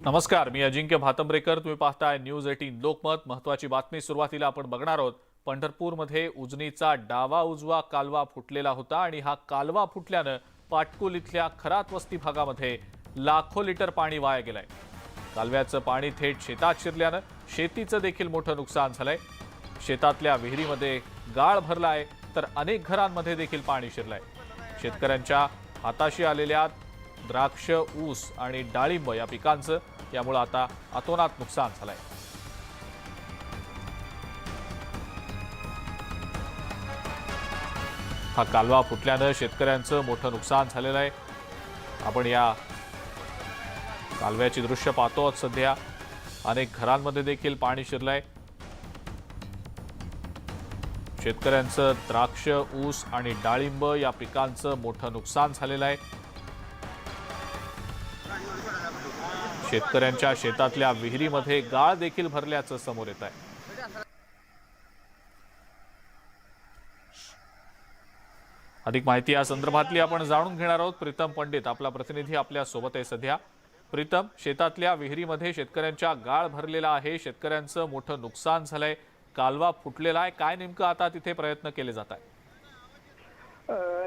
नमस्कार, मी अजिंक्य भातंब्रेकर. तुम्ही पाहताय न्यूज 18 लोकमत. महत्त्वाची बातमी सुरुवातीला आपण बघणार आहोत. पंढरपूरमध्ये उजनीचा डावा उजवा कालवा फुटलेला होता आणि हा कालवा फुटल्यानं पाटकुल इथल्या खरात वस्ती भागामध्ये लाखो लिटर पाणी वाया गेलंय. कालव्याचं पाणी थेट शेतात शिरल्यानं शेतीचं देखील मोठं नुकसान झालंय. शेतातल्या विहिरीमध्ये गाळ भरलाय तर अनेक घरांमध्ये देखील पाणी शिरलंय. शेतकऱ्यांच्या हाताशी आलेल्या द्राक्ष, ऊस आणि डाळिंब या पिकांचं यामुळे आता अतोनात नुकसान झालंय. हा कालवा फुटल्यानं शेतकऱ्यांचं मोठं नुकसान झालेलं आहे. आपण या कालव्याची दृश्य पाहतो आहोत. सध्या अनेक घरांमध्ये देखील पाणी शिरलंय. शेतकऱ्यांचं द्राक्ष, ऊस आणि डाळिंब या पिकांचं मोठं नुकसान झालेलं आहे. शेतकऱ्यांच्या शेतातल्या विहिरीमध्ये गाळ देखील भरल्याचं समोर येत आहे. अधिक माहिती या संदर्भातली आपण जाणून घेणार आहोत. प्रीतम पंडित आपला प्रतिनिधी आपल्या सोबत आहे सध्या. प्रीतम, शेतातल्या विहिरीमध्ये शेतकऱ्यांच्या गाळ भरलेला आहे. शेतकऱ्यांचं मोठं नुकसान झालंय. कालवा फुटलेला आहे. काय नेमकं आता तिथे प्रयत्न केले जात आहेत?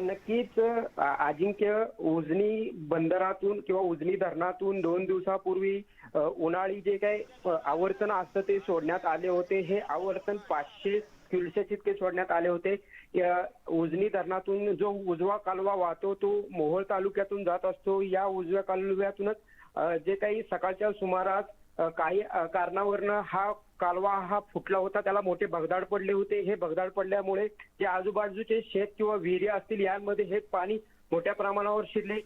नक्कीच अजिंक्य, उजनी बंदरातून किंवा उजनी धरणातून 2 दिवसापूर्वी उन्हाळी जे काही आवर्तन असतं ते सोडण्यात आले होते. हे आवर्तन 500 क्युसेक इतके सोडण्यात आले होते. उजनी धरणातून जो उजवा कालवा वाहतो तो मोहोळ तालुक्यातून जात असतो. या उजव्या कालव्यातूनच जे काही सकाळच्या सुमारास काही कारणावरनं हा कालवा फुटला होता. त्याला मोठे भगदाड पडले होते. हे भगदाड पडल्यामुळे जे आजूबाजूचे शेत किंवा विहिरी असतील यांमध्ये हे पाणी मोठ्या प्रमाणावर शिरले.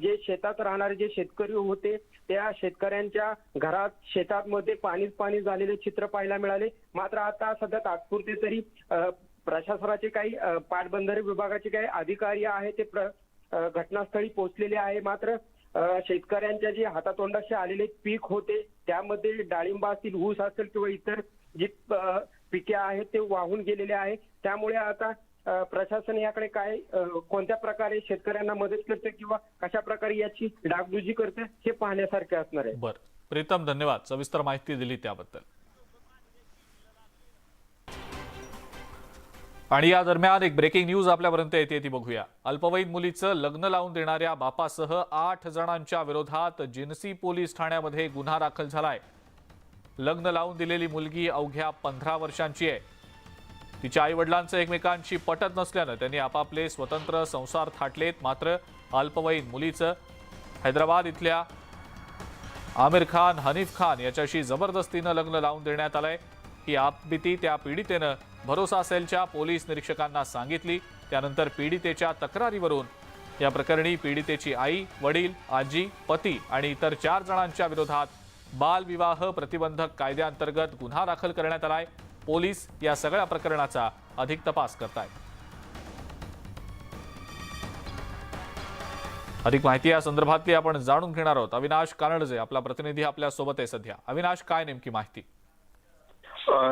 जे शेतात राहणारे जे शेतकरी होते त्या शेतकऱ्यांच्या घरात शेतामध्ये पाणी झालेले चित्र पाहायला मिळाले. मात्र आता सध्या तात्पुरते तरी प्रशासनाचे काही पाटबंधारे विभागाचे काही अधिकारी आहेत ते घटनास्थळी पोहोचलेले आहे. मात्र शेतकऱ्यांच्या जे हातातोंडाशी आलेले पीक होते त्यामध्ये डाळिंब असतील, ऊस असेल किंवा इतर जी पिके आहेत ते वाहून गेलेले आहे. त्यामुळे आता प्रशासन याकडे काय कोणत्या प्रकारे शेतकऱ्यांना मदत करते किंवा कशा प्रकारे याची डागडुजी करते हे पाहण्यासारखे असणार आहे. बरं प्रीतम, धन्यवाद. सविस्तर माहिती दिली त्याबद्दल. आणि या दरम्यान एक ब्रेकिंग न्यूज आपल्यापर्यंत येते ती बघूया. अल्पवयीन मुलीचं लग्न लावून देणाऱ्या बापासह 8 जणांच्या विरोधात जिन्सी पोलीस ठाण्यामध्ये गुन्हा दाखल झालाय. लग्न लावून दिलेली मुलगी अवघ्या 15 वर्षांची आहे. तिच्या आई वडिलांचं एकमेकांशी पटत नसल्यानं त्यांनी आपापले स्वतंत्र संसार थाटलेत. मात्र अल्पवयीन मुलीचं हैदराबाद इथल्या आमिर खान, हनीफ खान याच्याशी जबरदस्तीनं लग्न लावून देण्यात आलंय. ही आपबीती त्या पीडितेनं भरोसा सेलच्या पोलीस निरीक्षकांना सांगितली. त्यानंतर पीडितेच्या तक्रारीवरून या प्रकरणी पीडितेची आई, वडील, आजी, पती आणि इतर 4 जणांच्या विरोधात बालविवाह प्रतिबंधक कायद्याअंतर्गत गुन्हा दाखल करण्यात आलाय. पोलीस या सगळ्या प्रकरणाचा अधिक तपास करतायत. अधिक माहिती या संदर्भातली आपण जाणून घेणार आहोत. अविनाश कानडजे आपला प्रतिनिधी आपल्या सोबत आहे सध्या. अविनाश, काय नेमकी माहिती?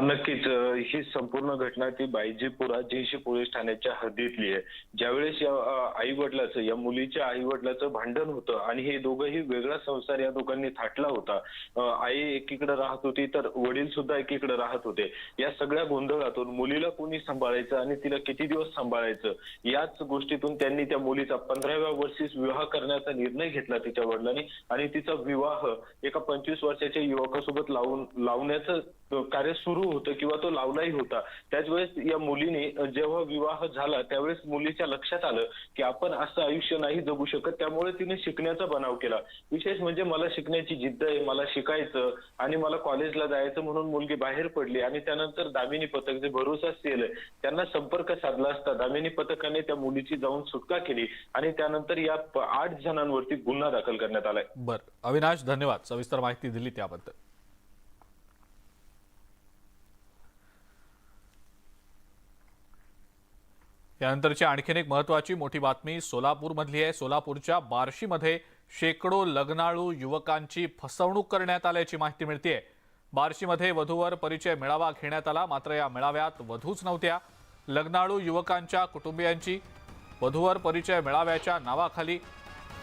नक्कीच ही संपूर्ण घटना ती बायजीपुरा जिन्सी पोलीस ठाण्याच्या हद्दीतली आहे. ज्यावेळेस या आई वडिलाचं, या मुलीच्या आई वडिलाचं भांडण होतं आणि हे दोघंही वेगळा संसार या दोघांनी थाटला होता. आई एकीकडे राहत होती तर वडील सुद्धा एकीकडे राहत होते. या सगळ्या गोंधळातून मुलीला कोणी सांभाळायचं आणि तिला किती दिवस सांभाळायचं याच गोष्टीतून त्यांनी त्या मुलीचा 15व्या वर्षीच विवाह करण्याचा निर्णय घेतला तिच्या वडिलांनी. आणि तिचा विवाह एका 25 वर्षाच्या युवकासोबत लावण्याचं कार्य सुरू होतं किंवा तो लावलाही होता. त्याच वेळेस या मुलीने जेव्हा विवाह झाला त्यावेळेस मुलीच्या लक्षात आलं की आपण असं आयुष्य नाही जगू शकत. त्यामुळे तिने शिकण्याचा बनाव केला. विशेष म्हणजे मला शिकण्याची जिद्द आहे, मला शिकायचं आणि मला कॉलेजला जायचं म्हणून मुलगी बाहेर पडली. आणि त्यानंतर दामिनी पथक, जे भरोसा सेल आहे, त्यांना संपर्क साधला असता दामिनी पथकाने त्या मुलीची जाऊन सुटका केली आणि त्यानंतर या 8 जणांवरती गुन्हा दाखल करण्यात आलाय. बरं अविनाश, धन्यवाद. सविस्तर माहिती दिली त्याबद्दल. यानंतरची आणखीन एक महत्त्वाची मोठी बातमी सोलापूरमधली आहे. सोलापूरच्या बार्शीमध्ये शेकडो लग्नाळू युवकांची फसवणूक करण्यात आल्याची माहिती मिळतेय. बार्शीमध्ये वधूवर परिचय मेळावा घेण्यात आला. मात्र या मेळाव्यात वधूच नव्हत्या. लग्नाळू युवकांच्या कुटुंबियांची वधूवर परिचय मेळाव्याच्या नावाखाली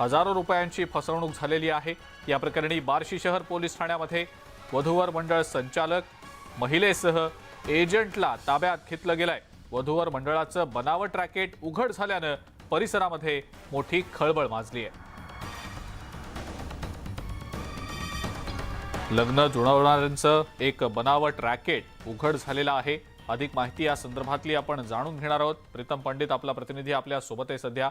हजारो रुपयांची फसवणूक झालेली आहे। या प्रकरणी बार्शी शहर पोलीस ठाण्यामध्ये वधूवर मंडळ संचालक महिलेसह एजंटला ताब्यात घेतलं गेलंय। वधूवर मंडळाचं बनावट रॅकेट उघड झाल्यानं परिसरामध्ये मोठी खळबळ माजली आहे। लग्न जुळवणाऱ्यांचं एक बनावट रॅकेट उघड झालेलं आहे। अधिक माहिती या संदर्भातली आपण जाणून घेणार आहोत। प्रीतम पंडित आपला प्रतिनिधी आपल्या सोबत आहे सध्या।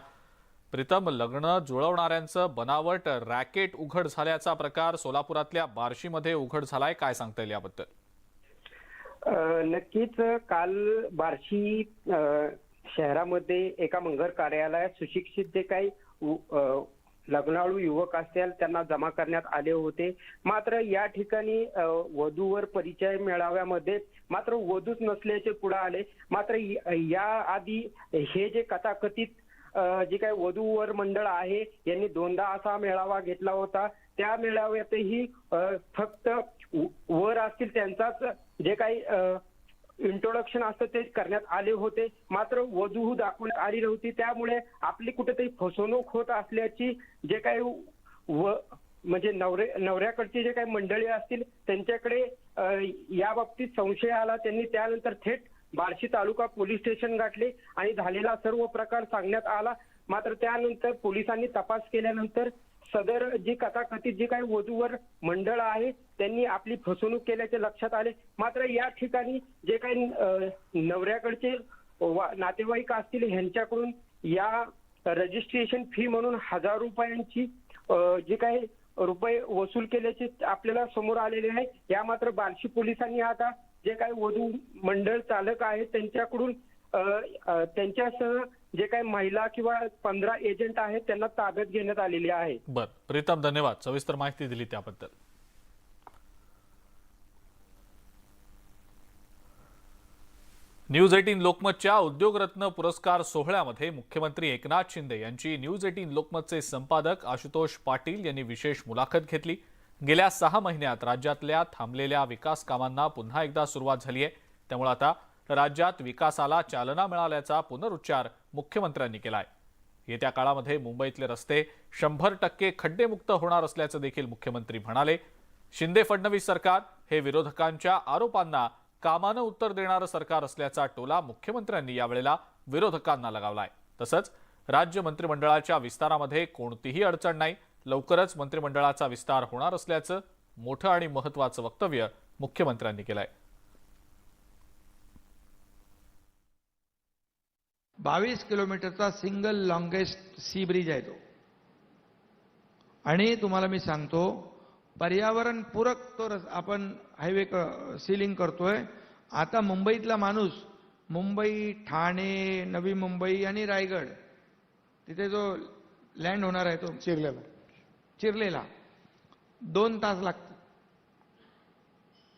प्रीतम, लग्न जुळवणाऱ्यांचं बनावट रॅकेट उघड झाल्याचा प्रकार सोलापुरातल्या बार्शीमध्ये उघड झालाय, काय सांगता येईल याबद्दल? नक्कीच काल बार्शी शहरामध्ये एका मंगल कार्यालयात सुशिक्षित जे काही लग्नाळू युवक असतील त्यांना जमा करण्यात आले होते। मात्र या ठिकाणी वधूवर परिचय मेळाव्यामध्ये मात्र वधूच नसल्याचे पुढे आले। मात्र या आधी हे जे कथाकथित जे काही वधूवर मंडळ आहे यांनी दोनदा असा मेळावा घेतला होता। त्या मेळाव्यातही फक्त वर असतील त्यांचाच जे काही इंट्रोडक्शन असतं ते करण्यात आले होते। मात्र वधू दाखवण्यात आली नव्हती। त्यामुळे आपली कुठेतरी फसवणूक होत असल्याची जे काही म्हणजे नवऱ्याकडची जे काही मंडळी असतील त्यांच्याकडे या बाबतीत संशय आला। त्यांनी त्यानंतर थेट बार्शी तालुका पोलीस स्टेशन गाठले आणि झालेला सर्व प्रकार सांगण्यात आला। मात्र त्यानंतर पोलिसांनी तपास केल्यानंतर सदर जी कथाकथित जी काही वधूवर मंडळ आहे त्यांनी आपली फसवणूक केल्याचे लक्षात आले। मात्र या ठिकाणी जे काही नवऱ्याकडचे नातेवाईक असतील ह्यांच्याकडून या रजिस्ट्रेशन फी म्हणून 1000 रुपयांची जे काही रुपये वसूल केल्याचे आपल्याला समोर आलेले आहे। या मात्र बार्शी पोलिसांनी आता जे काही वधू मंडळ चालक आहेत त्यांच्याकडून त्यांच्यासह जे काही महिला किंवा 15 एजंट आहेत त्यांना ताब्यात घेण्यात आलेली आहे। बर, प्रीतम धन्यवाद, सविस्तर माहिती दिली त्याबद्दल। न्यूज 18 लोकमतच्या उद्योगरत्न पुरस्कार सोहळ्यामध्ये मुख्यमंत्री एकनाथ शिंदे यांची न्यूज 18 लोकमतचे संपादक आशुतोष पाटील यांनी विशेष मुलाखत घेतली। गेल्या 6 महिन्यात राज्यातल्या थांबलेल्या विकास कामांना पुन्हा एकदा सुरुवात झाली आहे। त्यामुळे आता राज्यात विकासाला चालना मिळाल्याचा पुनरुच्चार मुख्यमंत्र्यांनी केलाय। येत्या काळामध्ये मुंबईतले रस्ते 100% खड्डेमुक्त होणार असल्याचं देखील मुख्यमंत्री म्हणाले। शिंदे फडणवीस सरकार हे विरोधकांच्या आरोपांना कामानं उत्तर देणारं सरकार असल्याचा टोला मुख्यमंत्र्यांनी यावेळेला विरोधकांना लगावलाय। तसंच राज्य मंत्रिमंडळाच्या विस्तारामध्ये कोणतीही अडचण नाही, लवकरच मंत्रिमंडळाचा विस्तार होणार असल्याचं मोठं आणि महत्त्वाचं वक्तव्य मुख्यमंत्र्यांनी केलंय। 22 किलोमीटरचा सिंगल लॉन्गेस्ट सी ब्रिज आहे तो। आणि तुम्हाला मी सांगतो पर्यावरण पूरक तो आपण हायवे सीलिंग करतोय। आता मुंबईतला माणूस मुंबई, ठाणे, नवी मुंबई आणि रायगड तिथे जो लँड होणार आहे तो चिरलेला 2 तास लागतात।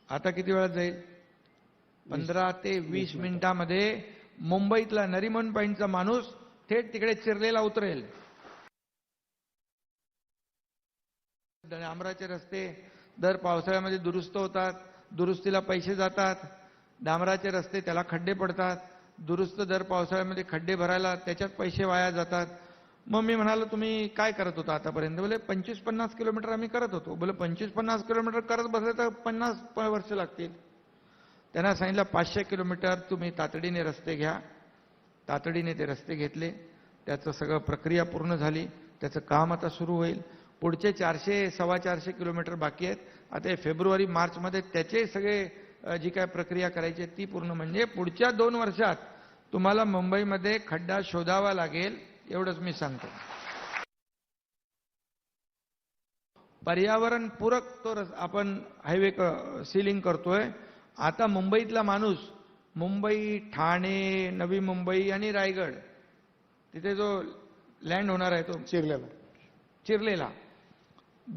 आता किती वेळात जाईल? 15 ते 20 मिनिटांमध्ये मुंबईतला नरिमन पॉइंटचा माणूस थेट तिकडे चिरलेला उतरेल। डांबराचे रस्ते दर पावसाळ्यामध्ये दुरुस्त होतात, दुरुस्तीला पैसे जातात। डांबराचे रस्ते त्याला खड्डे पडतात, दुरुस्त दर पावसाळ्यामध्ये खड्डे भरायला त्याच्यात पैसे वाया जातात। मग मी म्हणालो तुम्ही काय करत होता आतापर्यंत? बोले 25-50 किलोमीटर आम्ही करत होतो। बोले 25-50 किलोमीटर करत बसले तर 50 वर्ष लागतील। त्यांना सांगितलं 500 किलोमीटर तुम्ही तातडीने रस्ते घ्या। तातडीने ते रस्ते घेतले, त्याचं सगळं प्रक्रिया पूर्ण झाली, त्याचं काम आता सुरू होईल। पुढचे 400-450 किलोमीटर बाकी आहेत। आता फेब्रुवारी मार्चमध्ये त्याचे सगळे जी काय प्रक्रिया करायची ती पूर्ण, म्हणजे पुढच्या 2 वर्षात तुम्हाला मुंबईमध्ये खड्डा शोधावा लागेल, एवढंच मी सांगतो। पर्यावरण पूरक तो आपण हायवे सीलिंग करतोय। आता मुंबईतला माणूस मुंबई, ठाणे, नवी मुंबई आणि रायगड तिथे जो लँड होणार आहे तो चिरलेला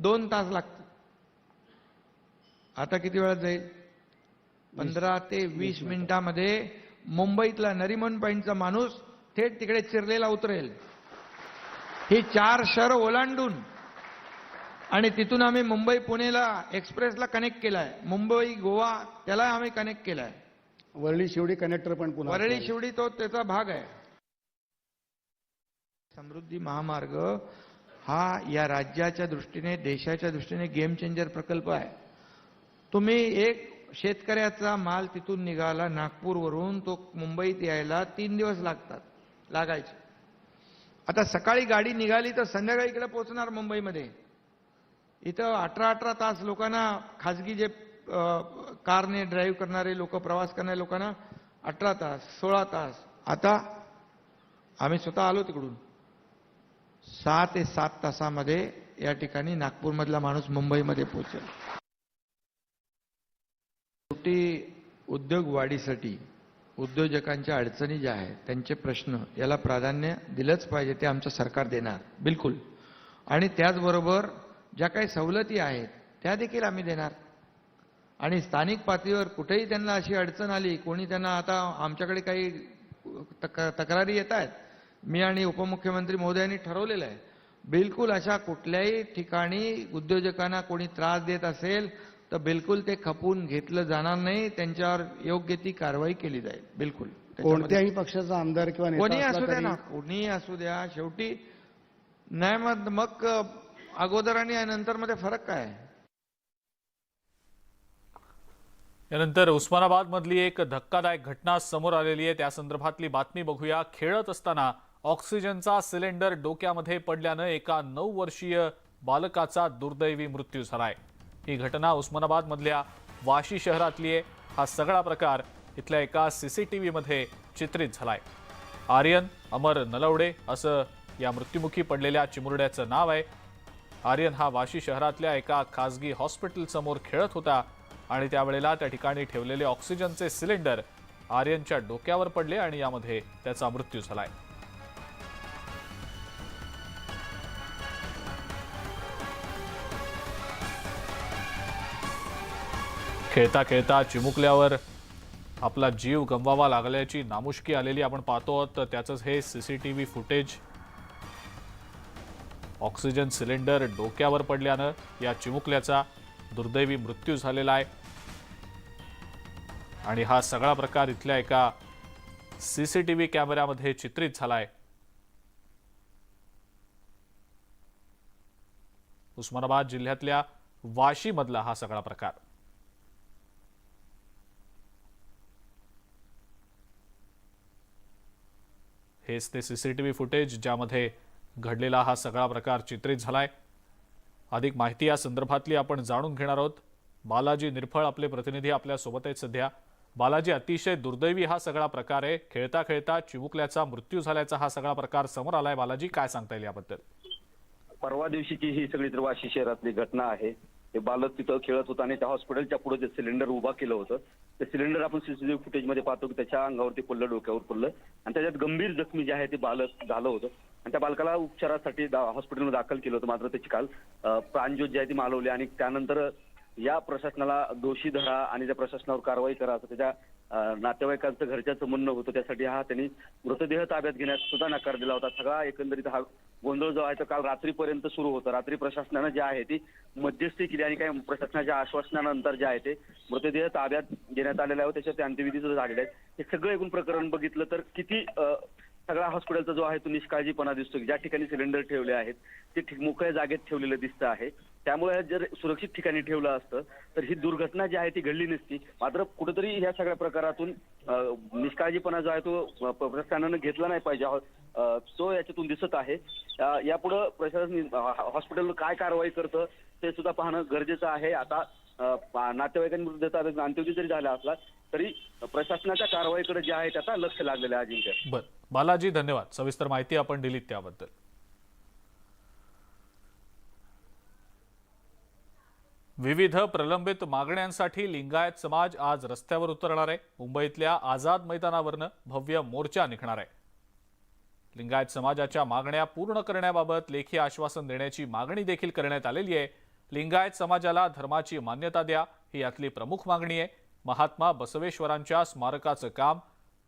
2 तास लागतात। आता किती वेळात जाईल? 15 ते 20 मिनिटांमध्ये मुंबईतला नरिमन पॉइंटचा माणूस थेट तिकडे चिरलेला उतरेल। ही 4 शहर ओलांडून आणि तिथून आम्ही मुंबई पुणेला एक्सप्रेसला कनेक्ट केलाय। मुंबई गोवा त्याला आम्ही कनेक्ट केलाय। वरळी शिवडी कनेक्टर पण पुन्हा वरळी शिवडी तो त्याचा भाग आहे। समृद्धी महामार्ग हा या राज्याच्या दृष्टीने, देशाच्या दृष्टीने गेम चेंजर प्रकल्प आहे. तुम्ही एक शेतकऱ्याचा माल तिथून निघाला नागपूरवरून, तो मुंबईत यायला 3 दिवस लागायचे. आता सकाळी गाडी निघाली तर संध्याकाळी इकडे पोहोचणार मुंबईमध्ये. इथं 18 तास लोकांना, खाजगी जे कारने ड्राईव्ह करणारे लोक, प्रवास करणारे लोकांना 18 तास, 16 तास. आता आम्ही स्वतः आलो तिकडून, 6 ते 7 तासामध्ये या ठिकाणी नागपूरमधला माणूस मुंबईमध्ये पोहोचेल. शेवटी उद्योग वाढीसाठी उद्योजकांच्या अडचणी ज्या आहेत, त्यांचे प्रश्न, याला प्राधान्य दिलंच पाहिजे. ते आमचं सरकार देणार बिलकुल. आणि त्याचबरोबर ज्या काही सवलती आहेत त्या देखील आम्ही देणार. आणि स्थानिक पातळीवर कुठेही त्यांना अशी अडचण आली, कोणी त्यांना, आता आमच्याकडे काही तक्रारी येत आहेत, मी आणि उपमुख्यमंत्री महोदयांनी ठरवलेलं आहे, बिलकुल अशा कुठल्याही ठिकाणी उद्योजकांना कोणी त्रास देत असेल तर बिलकुल ते खपून घेतलं जाणार नाही. त्यांच्यावर योग्य ती कारवाई केली जाईल बिलकुल. कोणत्याही पक्षाचा आमदार किंवा कोणी नेता असू असला द्या ना, तरी कोणी असू द्या, शेवटी नाही मग अगोदर आणि नंतर मध्ये फरक काय आहे? यानंतर उस्मानाबाद मधली एक धक्कादायक घटना समोर आलेली आहे. त्या संदर्भातली बातमी बघूया. खेळत असताना ऑक्सिजनचा सिलेंडर डोक्यामध्ये पडल्यानं एका 9 वर्षीय बालकाचा दुर्दैवी मृत्यू झालाय. ही घटना उस्मानाबाद मधल्या वाशी शहरातली आहे. हा सगळा प्रकार इथल्या एका सीसीटीव्ही मध्ये चित्रित झालाय. आर्यन अमर नलवडे असं या मृत्युमुखी पडलेल्या चिमुरड्याचं नाव आहे. आर्यन हा वाशी शहरातल्या एका खासगी हॉस्पिटल समोर खेळत होता आणि त्यावेळेला त्या ठिकाणी ठेवलेले ऑक्सिजनचे सिलेंडर आर्यनच्या डोक्यावर पडले आणि यामध्ये त्याचा मृत्यू झालाय. खेळता खेळता चिमुकल्यावर आपला जीव गमवावा लागल्याची नामुष्की आलेली आपण पाहतो आहोत. त्याचंच हे सीसीटीव्ही फुटेज. ऑक्सिजन सिलेंडर डोक्यावर पडल्यानं या चिमुकल्याचा दुर्दैवी मृत्यू झालेला आहे आणि हा सगळा प्रकार इथल्या एका सीसीटीव्ही कॅमेऱ्यामध्ये चित्रित झालाय. उस्मानाबाद जिल्ह्यातल्या वाशी मधला हा सगळा प्रकार. हेच ते सीसीटीव्ही फुटेज ज्यामध्ये घडलेला हा सगळा प्रकार चित्रित झालाय. अधिक माहिती या संदर्भातली आपण जाणून घेणार आहोत. बालाजी निरफळ आपले प्रतिनिधी आपल्या सोबत आहेत सध्या. बालाजी, अतिशय दुर्दैवी हा सगळा प्रकार आहे. खेळता खेळता चिमुकल्याचा मृत्यू झाल्याचा हा सगळा प्रकार समोर आलाय. बालाजी, काय सांगता येईल याबद्दल? परवा दिवशीची ही सगळी तर वाशी शहरातली घटना आहे. हे बालक तिथं खेळत होता आणि त्या हॉस्पिटलच्या पुढे जे सिलेंडर उभा केलं होतं, ते सिलेंडर आपण सीसीटीव्ही फुटेजमध्ये पाहतो की त्याच्या अंगावरती पडलं, डोक्यावर पडलं आणि त्याच्यात गंभीर जखमी जे आहे ते बालक झालं होतं आणि त्या बालकाला उपचारासाठी हॉस्पिटलमध्ये दाखल केलं होतं. मात्र त्याची काल प्राणज्योत जी आहे ती मालवली आणि त्यानंतर या प्रशासनाला दोषी धरा आणि त्या प्रशासनावर कारवाई करा असं त्याच्या नातेवाईकांचं, घरच्याचं म्हणणं होतं. त्यासाठी त्यांनी मृतदेह ताब्यात घेण्यास सुद्धा नकार दिला होता. सगळा एकंदरीत हा गोंधळ जो आहे तो काल रात्रीपर्यंत सुरू होता. रात्री प्रशासनानं जे आहे ती मध्यस्थी केली आणि काही प्रशासनाच्या आश्वासनानंतर जे आहे ते मृतदेह ताब्यात घेण्यात आलेला आहे. त्याच्यात अंत्यविधी सुद्धा झालेले आहेत. हे सगळं एकूण प्रकरण बघितलं तर किती सगळा हॉस्पिटलचा जो आहे तो निष्काळजीपणा दिसतो की ज्या ठिकाणी सिलेंडर ठेवले आहेत ते मोकळ्या जागेत ठेवलेलं दिसतं आहे. त्यामुळे जर सुरक्षित ठिकाणी ठेवलं असतं तर ही दुर्घटना जी आहे ती घडली नसती. मात्र कुठेतरी ह्या सगळ्या प्रकारातून निष्काळजीपणा जो आहे तो प्रशासनानं घेतला नाही पाहिजे, तो याच्यातून दिसत आहे. यापुढे प्रशासन हॉस्पिटल काय कारवाई करतं ते सुद्धा पाहणं गरजेचं आहे. आता नातेवाईकांविरुद्ध अंत्यविधी जरी झाला असला तरी प्रशासनाच्या कारवाईकडे जे आहे त्याचा लक्ष लागलेलं आहे. अजिंक्य. बरं बालाजी, धन्यवाद. सविस्तर माहिती आपण दिलीत त्याबद्दल. विविध प्रलंबित मागण्यांसाठी लिंगायत समाज आज रस्त्यावर उतरणार आहे. मुंबईतल्या आझाद मैदानावरनं भव्य मोर्चा निघणार आहे. लिंगायत समाजाच्या मागण्या पूर्ण करण्याबाबत लेखी आश्वासन देण्याची मागणी देखील करण्यात आलेली आहे. लिंगायत समाजाला धर्माची मान्यता द्या ही यातली प्रमुख मागणी आहे. महात्मा बसवेश्वरांच्या स्मारकाचं काम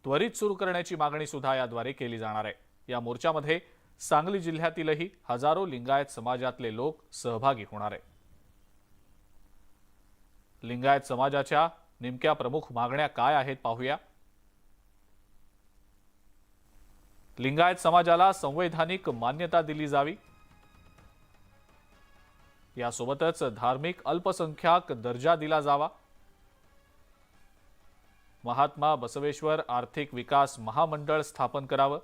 त्वरित सुरू करण्याची मागणी सुद्धा याद्वारे केली जाणार आहे. या मोर्चामध्ये सांगली जिल्ह्यातीलही हजारो लिंगायत समाजातले लोक सहभागी होणार आहे. लिंगायत समाजाच्या नेमक्या प्रमुख मागण्या काय आहेत पाहूया. लिंगायत समाजाला संवैधानिक मान्यता दिली जावी. यासोबतच धार्मिक अल्पसंख्याक दर्जा दिला जावा, महात्मा बसवेश्वर आर्थिक विकास महामंडळ स्थापन करावं,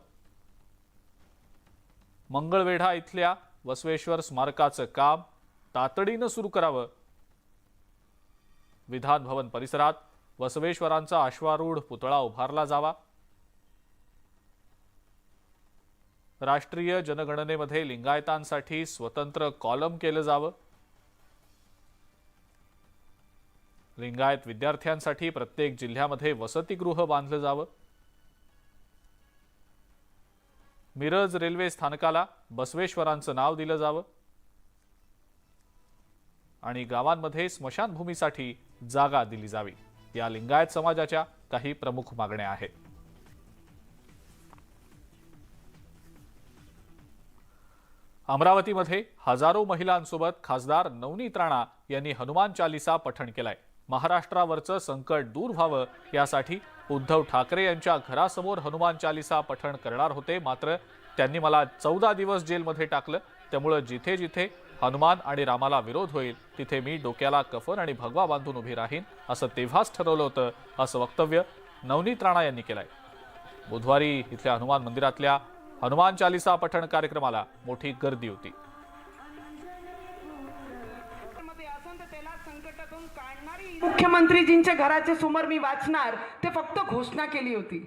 मंगळवेढा इथल्या बसवेश्वर स्मारकाचं काम तातडीनं सुरू करावं, विधान भवन परिसरात बसवेश्वरांचा अश्वारूढ पुतळा उभारला जावा, राष्ट्रीय जनगणनेमध्ये लिंगायतांसाठी स्वतंत्र कॉलम केलं जावं, लिंगायत विद्यार्थ्यांसाठी प्रत्येक जिल्ह्यामध्ये वसतिगृह बांधलं जावं, मिरज रेल्वे स्थानकाला बसवेश्वरांचं नाव दिलं जावं आणि गावांमध्ये स्मशानभूमीसाठी जागा दिली जावी, या लिंगायत समाजाच्या काही प्रमुख मागण्या आहेत. अमरावतीमध्ये हजारो महिलांसोबत खासदार नवनीत राणा यांनी हनुमान चालीसा पठण केलाय. महाराष्ट्रावरचं संकट दूर व्हावं यासाठी उद्धव ठाकरे यांच्या घरासमोर हनुमान चालीसा पठण करणार होते, मात्र त्यांनी मला 14 दिवस जेलमध्ये टाकलं. त्यामुळे जिथे जिथे हनुमान आणि रामाला विरोध होईल तिथे मी डोक्याला कफन आणि भगवा बांधून उभी राहीन असं तेव्हाच ठरवलं होतं, असं वक्तव्य नवनीत राणा यांनी केलंय. बुधवारी इथल्या हनुमान मंदिरातल्या हनुमान चालीसा पठण कार्यक्रमाला मोठी गर्दी होती. मुख्यमंत्रीजींच्या घराच्या समोर मी वाचणार, ते फक्त घोषणा केली होती.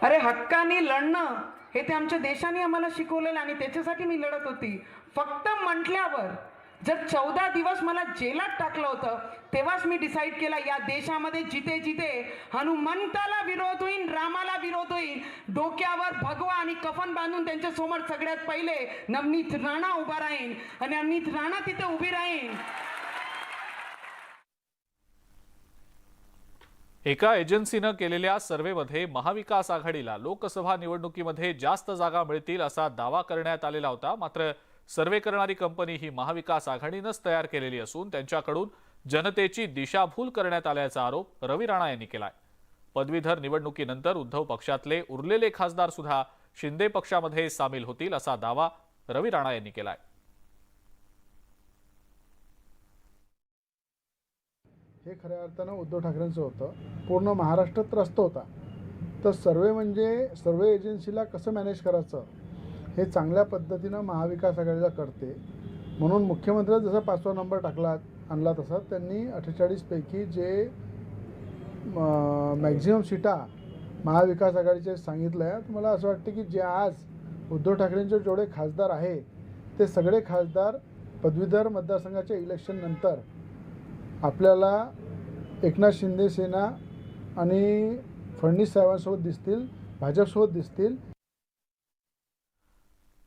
अरे हक्काने लढणं हे ते आमच्या देशाने आम्हाला शिकवलेलं आणि त्याच्यासाठी मी लढत होती. फक्त म्हटल्यावर जर 14 दिवस मला जेलात टाकलं होतं तेव्हाच मी डिसाईड केला या देशामध्ये जिथे जिथे हनुमंताला विरोध होईल, रामाला विरोध होईल, डोक्यावर भगवा आणि कफन बांधून त्यांच्या समोर सगळ्यात पहिले नवनीत राणा उभा राहीन आणि नवनीत राणा तिथे उभी राहीन. एका एजन्सीनं केलेल्या सर्व्हेमध्ये महाविकास आघाडीला लोकसभा निवडणुकीमध्ये जास्त जागा मिळतील असा दावा करण्यात आलेला होता. मात्र सर्व्हे करणारी कंपनी ही महाविकास आघाडीनंच तयार केलेली असून त्यांच्याकडून जनतेची दिशाभूल करण्यात आल्याचा आरोप रवी राणा यांनी केलाय. पदवीधर निवडणुकीनंतर उद्धव पक्षातले उरलेले खासदार सुद्धा शिंदे पक्षामध्ये सामील होतील असा दावा रवी राणा यांनी केलाय. हे खऱ्या अर्थानं उद्धव ठाकरेंचं होतं. पूर्ण महाराष्ट्र त्रस्त होता. तर सर्वे एजन्सीला कसं मॅनेज करायचं हे चांगल्या पद्धतीनं महाविकास आघाडीला करते. म्हणून मुख्यमंत्र्यांनी जसा 5वा नंबर आणला तसा त्यांनी 48 पैकी जे मॅक्झिमम सीटा महाविकास आघाडीचे सांगितलं आहे. तर मला असं वाटतं की जे आज उद्धव ठाकरेंचे जेवढे खासदार आहे ते सगळे खासदार पदवीधर मतदारसंघाच्या इलेक्शननंतर आपल्याला एकनाथ शिंदे सेना आणि फडणवीस साहेबांसोबत दिसतील, भाजपसोबत दिसतील.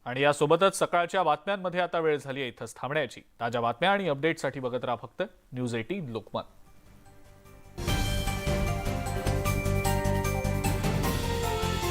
आणि यासोबतच सकाळच्या बातम्यांमध्ये आता वेळ झाली आहे इथंच थांबण्याची. ताज्या बातम्या आणि अपडेटसाठी बघत राहा फक्त न्यूज 18 लोकमत.